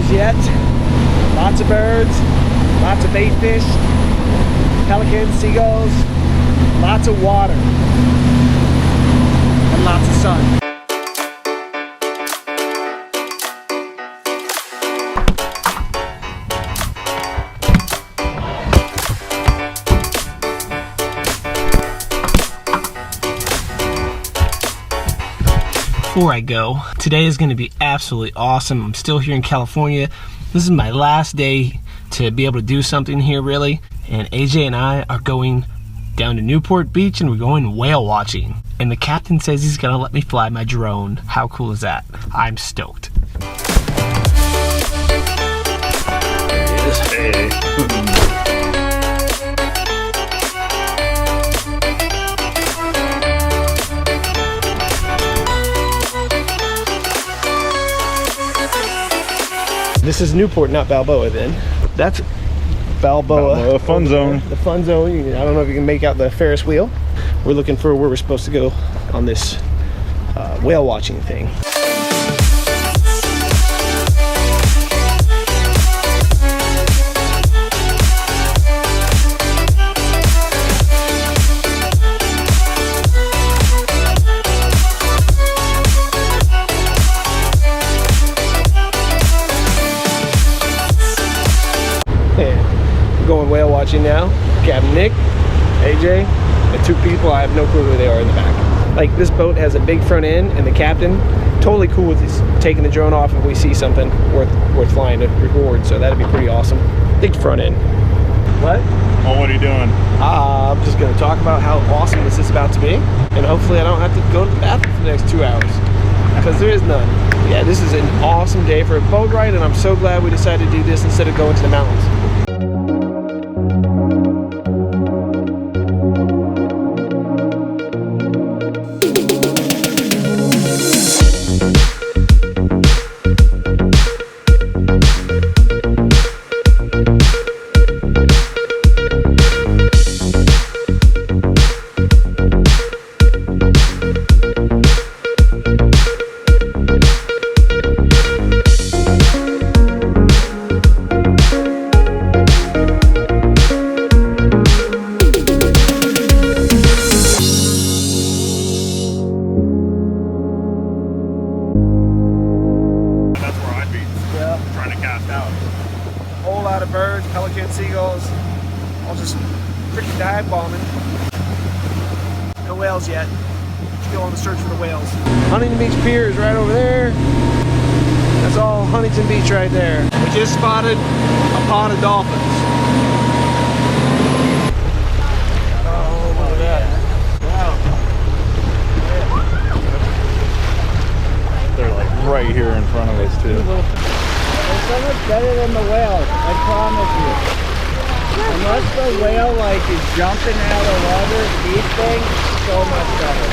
whales yet. Lots of birds, lots of bait fish, pelicans, seagulls, lots of water, and lots of sun. Before I go, today is going to be absolutely awesome. I'm still here in California. This is my last day to be able to do something here, really. And AJ and I are going down to Newport Beach and we're going whale watching. And the captain says he's going to let me fly my drone. How cool is that? I'm stoked. There it is. Hey. This is Newport, not Balboa then. That's Balboa Fun Zone. The fun zone. I don't know if you can make out the Ferris wheel. We're looking for where we're supposed to go on this whale watching thing. Going whale watching now. Captain Nick, AJ, and two people. I have no clue who they are in the back. Like, this boat has a big front end, and the captain totally cool with this, taking the drone off if we see something worth flying to record. So that'd be pretty awesome. Big front end. What? Oh, what are you doing? I'm just going to talk about how awesome this is about to be, and hopefully I don't have to go to the bathroom for the next 2 hours, because there is none. Yeah, this is an awesome day for a boat ride, and I'm so glad we decided to do this instead of going to the mountains. Whole lot of birds, pelicans, seagulls, all just freaking dive bombing. No whales yet. Still on the search for the whales. Huntington Beach Pier is right over there. That's all Huntington Beach right there. We just spotted a pod of dolphins. Oh, look at that. Wow. They're like right here in front of us too. So much better than the whale, I promise you. Unless the whale like is jumping out of the water, these things, so much better.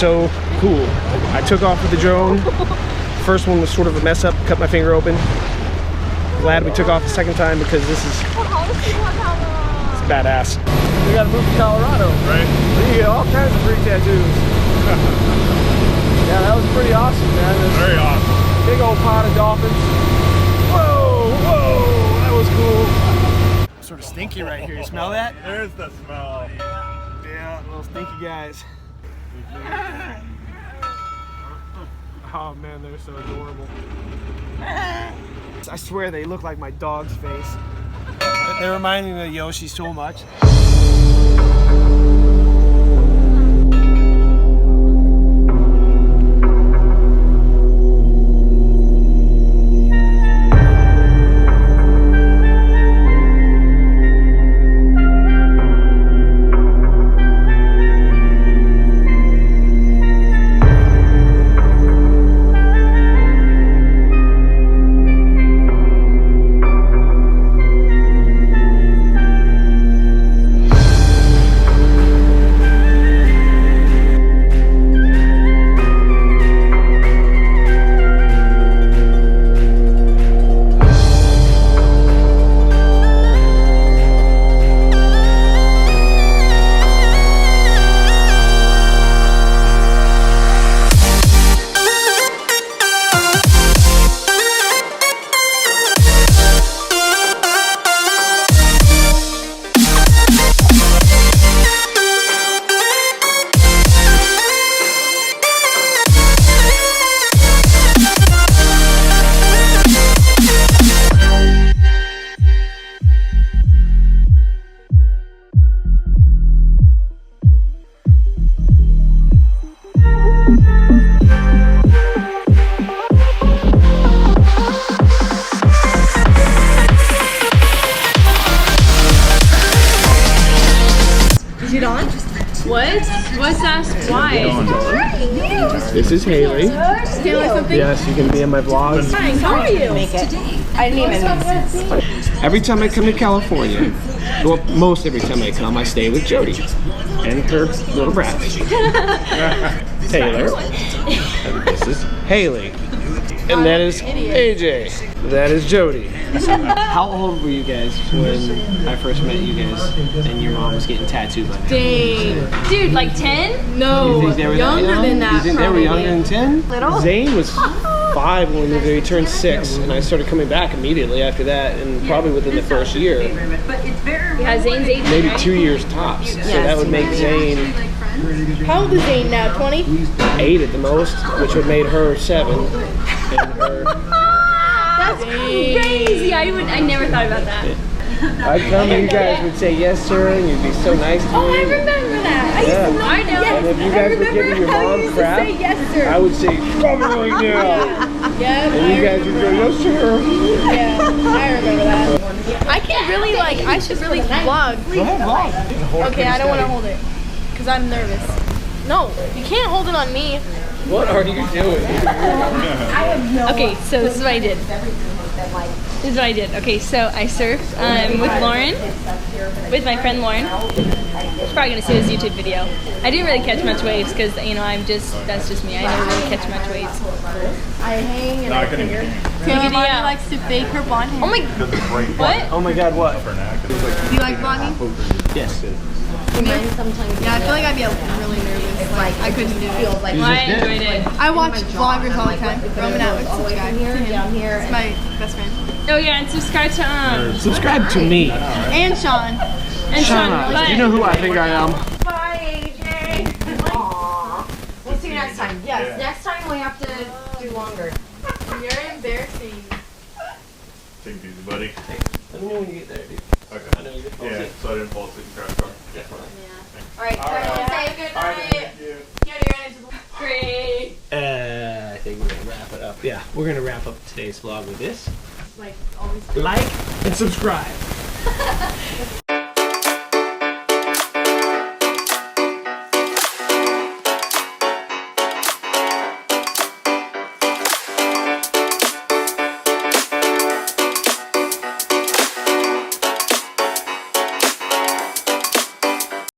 so cool. I took off with the drone. First one was sort of a mess up, cut my finger open. Glad we took off the second time because this is it's badass. We gotta move to Colorado. Right? You get all kinds of free tattoos. Yeah, that was pretty awesome, man. Very awesome. Big old pod of dolphins. Whoa, whoa, that was cool. Sort of stinky right here. You smell that? There's the smell. Yeah, little stinky guys. Oh man, they're so adorable. I swear they look like my dog's face. They remind me of Yoshi so much. What? What's that? Why? This is Haley. Stealing something? Yes, you can be in my vlogs. Hi, how are you? Make it. I didn't even. Every time I come to California, well, most every time I come, I stay with Jody and her little brat. Taylor. And this is Haley. And that is AJ. That is Jody. How old were you guys when I first met you guys and your mom was getting tattooed by me? Dang. Dude, like 10? No, You think they were younger young? than that. You think they were probably. younger than 10? Little? Zane was 5 when we moved there. He turned 6, and I started coming back immediately after that, and probably within the first year. Yeah, Zane's 18. Maybe right? 2 years tops. So that would make Zane How old is Zane now? 20? 8 at the most, which would make her 7. And her, That's crazy. I never thought about that. I'd come and you guys would say yes sir, and you'd be so nice to me. Oh, I remember that. I used to know. I know. And if you guys were giving your mom crap, say yes, sir. I would say, come right now. Yeah. And you guys would go, yes sir. Yeah, I remember that. I can really I should really vlog. Go ahead, vlog. Okay, I don't want to hold it because I'm nervous. No, you can't hold it on me. What are you doing? Okay, so this is what I did. This is what I did. Okay, so I surfed with Lauren, with my friend Lauren. She's probably gonna see this YouTube video. I didn't really catch much waves because that's just me. I never really catch much waves. I hang and I figure. Taylor likes to fake her blonde hair. Oh my! What? Oh my God! What? Do you like vlogging? Yes. Sometimes. Yeah, I feel like I'd be really nervous. Like I couldn't do it. Well, I enjoyed it. I watch vloggers all the time. Roman Atwood, subscribe to him. He's my best friend. Oh yeah, and subscribe to Subscribe to me. and Sean. And Sean. Do you know who I think I am? Bye, AJ. Aww. We'll see you next time. Yes, next time we have to do longer. You're embarrassing. Take it easy, buddy. Let me know when you get there, dude. Okay. I know you're Yeah, so I didn't fall asleep in the car. All right, say good night. Thank you. Great. I think we're gonna wrap it up. Yeah, we're gonna wrap up today's vlog with this. Like always. Like and subscribe.